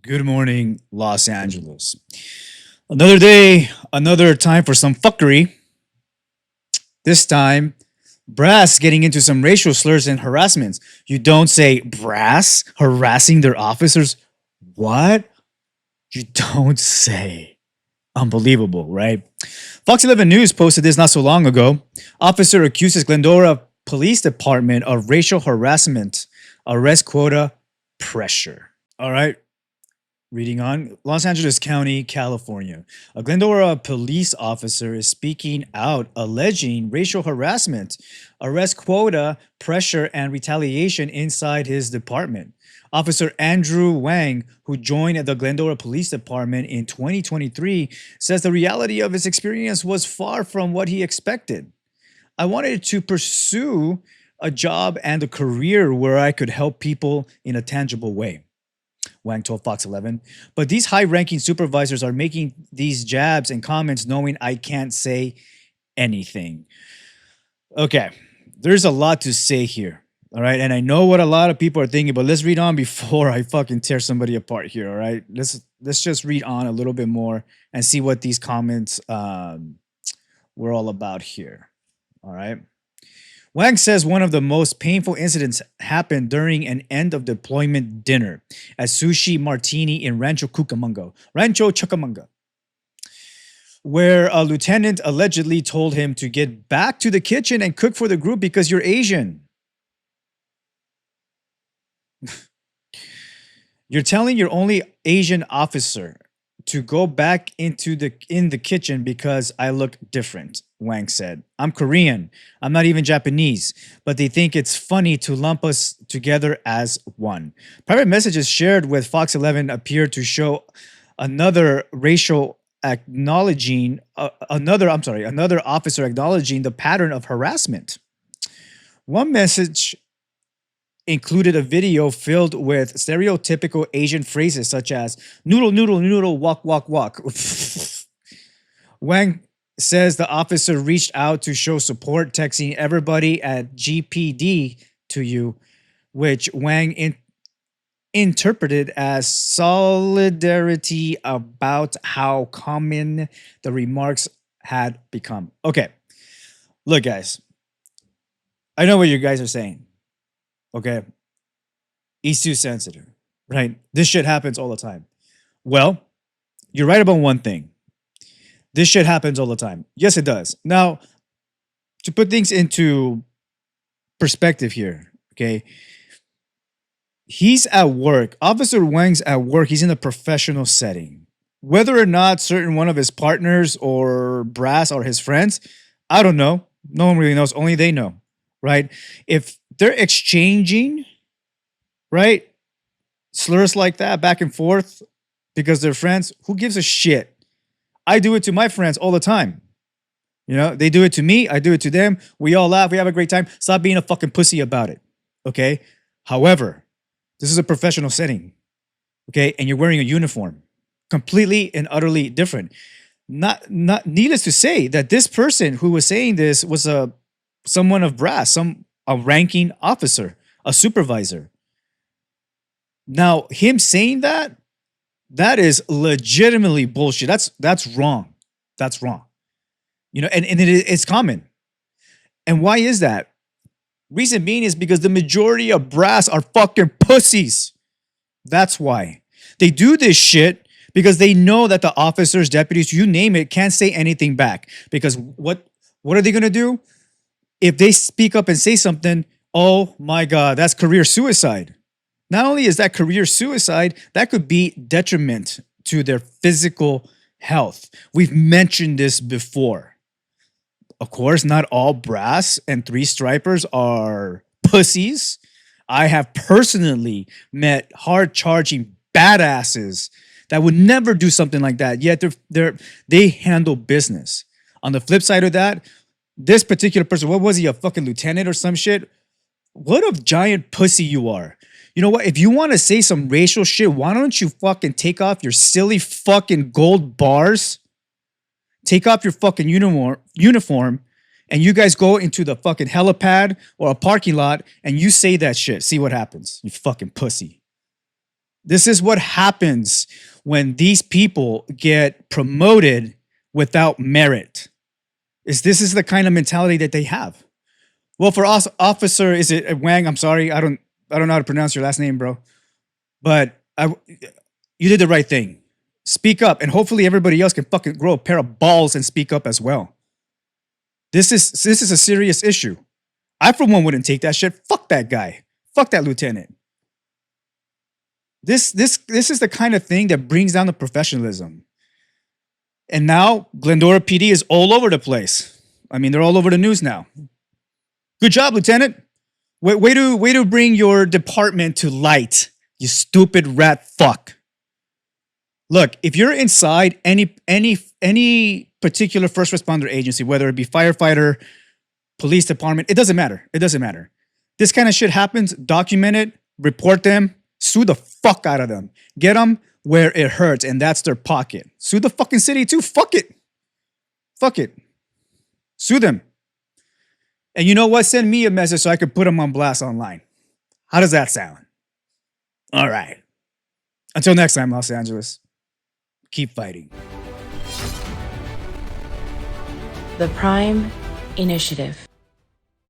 Good morning, Los Angeles. Another day, another time for some fuckery. This time, brass getting into some racial slurs and harassments. You don't say brass harassing their officers. What? You don't say. Unbelievable, right? Fox 11 News posted this not so long ago. Officer accuses Glendora Police Department of racial harassment, arrest quota pressure. All right, reading on, Los Angeles County, California. A Glendora police officer is speaking out alleging racial harassment, arrest quota, pressure, and retaliation inside his department. Officer Andrew Wang, who joined the Glendora Police Department in 2023, says the reality of his experience was far from what he expected. I wanted to pursue a job and a career where I could help people in a tangible way. Wang told Fox 11. But these high ranking supervisors are making these jabs and comments knowing I can't say anything. Okay, there's a lot to say here. All right. And I know what a lot of people are thinking, but let's read on before I fucking tear somebody apart here. All right. Let's just read on a little bit more and see what these comments were all about here. All right. Wang says one of the most painful incidents happened during an end of deployment dinner at Sushi Martini in Rancho Cucamonga, where a lieutenant allegedly told him to get back to the kitchen and cook for the group because you're Asian. You're telling your only Asian officer to go back into the kitchen because I look different, Wang said. I'm Korean. I'm not even Japanese, but they think it's funny to lump us together as one. Private messages shared with Fox 11 appeared to show another racial acknowledging another officer acknowledging the pattern of harassment. One message included a video filled with stereotypical Asian phrases such as noodle, noodle, noodle, walk, walk, walk. Wang says the officer reached out to show support, texting everybody at GPD to you, which Wang interpreted as solidarity about how common the remarks had become. Okay, look, guys, I know what you guys are saying. Okay. He's too sensitive, right? This shit happens all the time. Well, you're right about one thing. This shit happens all the time. Yes, it does. Now, to put things into perspective here, okay? He's at work. Officer Wang's at work. He's in a professional setting. Whether or not certain one of his partners or brass or his friends, I don't know. No one really knows. Only they know, right? If they're exchanging, right, slurs like that back and forth because they're friends, who gives a shit? I do it to my friends all the time. You know, they do it to me, I do it to them. We all laugh, we have a great time. Stop being a fucking pussy about it. Okay? However, this is a professional setting. Okay? And you're wearing a uniform. Completely and utterly different. Not needless to say that this person who was saying this was someone of brass, a ranking officer, a supervisor. Now, him saying that is legitimately bullshit. That's wrong. That's wrong. You know, and it's common. And why is that? Reason being is because the majority of brass are fucking pussies. That's why. They do this shit because they know that the officers, deputies, you name it, can't say anything back. Because what are they gonna do? If they speak up and say something, oh my God, that's career suicide. Not only is that career suicide, that could be detriment to their physical health. We've mentioned this before. Of course, not all brass and three stripers are pussies. I have personally met hard charging badasses that would never do something like that. Yet they handle business. On the flip side of that, this particular person, what was he, a fucking lieutenant or some shit? What a giant pussy you are. You know what? If you want to say some racial shit, why don't you fucking take off your silly fucking gold bars? Take off your fucking uniform and you guys go into the fucking helipad or a parking lot and you say that shit. See what happens, you fucking pussy. This is what happens when these people get promoted without merit. This is the kind of mentality that they have. Well, for us, officer, is it Wang? I'm sorry, I don't know how to pronounce your last name, bro. But you did the right thing. Speak up, and hopefully everybody else can fucking grow a pair of balls and speak up as well. This is a serious issue. I, for one, wouldn't take that shit. Fuck that guy. Fuck that lieutenant. This is the kind of thing that brings down the professionalism. And now Glendora PD is all over the place. I mean, they're all over the news now. Good job, Lieutenant. Way to bring your department to light, you stupid rat fuck. Look, if you're inside any particular first responder agency, whether it be firefighter, police department, it doesn't matter. It doesn't matter. This kind of shit happens, document it, report them, sue the fuck out of them. Get them where it hurts, and that's their pocket. Sue the fucking city too. Fuck it. Fuck it. Sue them. And you know what? Send me a message so I can put them on blast online. How does that sound? All right. Until next time, Los Angeles. Keep fighting. The Prime Initiative.